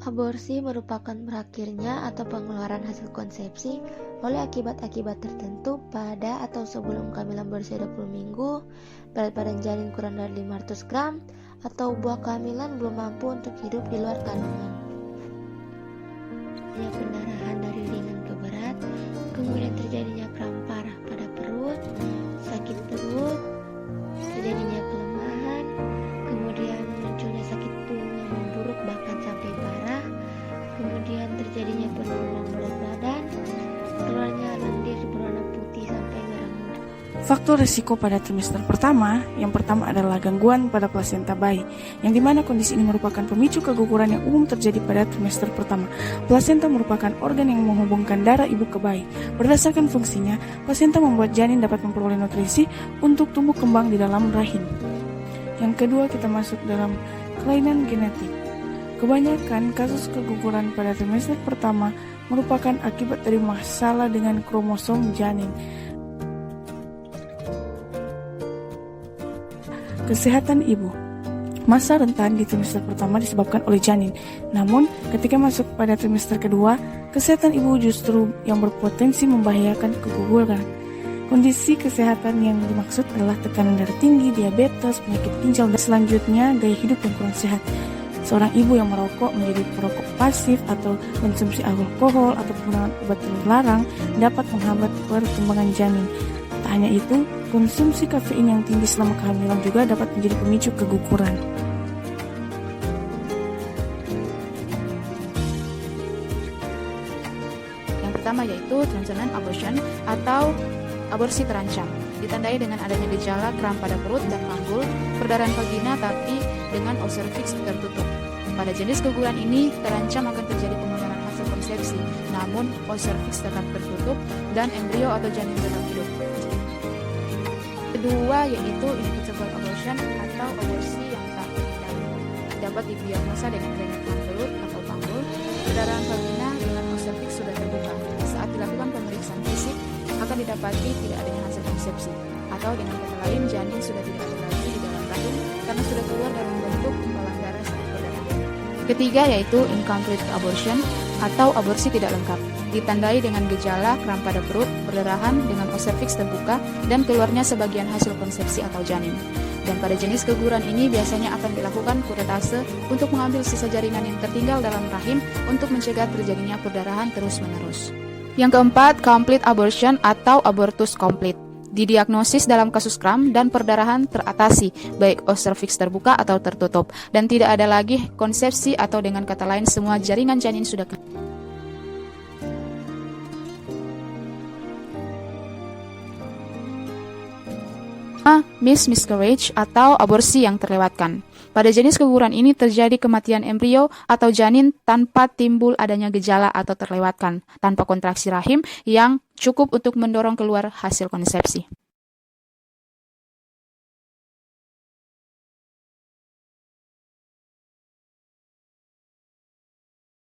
Aborsi merupakan berakhirnya atau pengeluaran hasil konsepsi oleh akibat-akibat tertentu pada atau sebelum kehamilan berusia 20 minggu, berat badan janin kurang dari 500 gram, atau buah kehamilan belum mampu untuk hidup di luar kandungan. Ya, pendarahan dari ringan ke berat, kemudian terjadinya kram parah pada perut, sakit perut, terjadinya kelemahan, kemudian munculnya sakit punggung yang memburuk bahkan sampai parah, kemudian terjadinya penurunan berat badan, keluarnya lendir berwarna putih sampai merah muda. Faktor risiko pada trimester pertama, yang pertama adalah gangguan pada plasenta bayi, yang dimana kondisi ini merupakan pemicu keguguran yang umum terjadi pada trimester pertama. Plasenta merupakan organ yang menghubungkan darah ibu ke bayi. Berdasarkan fungsinya, plasenta membuat janin dapat memperoleh nutrisi untuk tumbuh kembang di dalam rahim. Yang kedua, kita masuk dalam kelainan genetik. Kebanyakan kasus keguguran pada trimester pertama merupakan akibat dari masalah dengan kromosom janin. Kesehatan ibu. Masa rentan di trimester pertama disebabkan oleh janin. Namun, ketika masuk pada trimester kedua, kesehatan ibu justru yang berpotensi membahayakan keguguran. Kondisi kesehatan yang dimaksud adalah tekanan darah tinggi, diabetes, penyakit ginjal, dan selanjutnya gaya hidup yang kurang sehat. Seorang ibu yang merokok menjadi perokok pasif atau konsumsi alkohol atau penggunaan obat terlarang dapat menghambat perkembangan janin. Tak hanya itu, konsumsi kafein yang tinggi selama kehamilan juga dapat menjadi pemicu keguguran. Yang pertama yaitu transient abortion atau aborsi terancam, ditandai dengan adanya gejala kram pada perut dan panggul, perdarahan vagina tapi dengan cervix tertutup. Pada jenis keguguran ini terancam akan terjadi pemenuhan hasil konsepsi, namun cervix tetap tertutup dan embrio atau janin tetap hidup. Kedua yaitu inevitable abortion atau aborsi yang tak terhindari, dapat didiagnosa dengan adanya kram perut atau panggul, perdarahan vagina dengan cervix sudah terbuka. Saat dilakukan pemeriksaan fisik akan didapati tidak adanya hasil konsepsi, atau dengan kata lain janin sudah tidak ada lagi di dalam rahim karena sudah keluar dalam bentuk gumpalan darah saat perdarahan. Ketiga yaitu incomplete abortion atau aborsi tidak lengkap, ditandai dengan gejala kram pada perut, perdarahan dengan cervix terbuka, dan keluarnya sebagian hasil konsepsi atau janin. Dan pada jenis keguguran ini biasanya akan dilakukan kuretase untuk mengambil sisa jaringan yang tertinggal dalam rahim untuk mencegah terjadinya perdarahan terus-menerus. Yang keempat, complete abortion atau abortus komplit. Didiagnosis dalam kasus kram dan perdarahan teratasi, baik cervix terbuka atau tertutup, dan tidak ada lagi konsepsi atau dengan kata lain semua jaringan janin sudah miscarriage atau aborsi yang terlewatkan. Pada jenis keguguran ini terjadi kematian embrio atau janin tanpa timbul adanya gejala atau terlewatkan, tanpa kontraksi rahim yang cukup untuk mendorong keluar hasil konsepsi.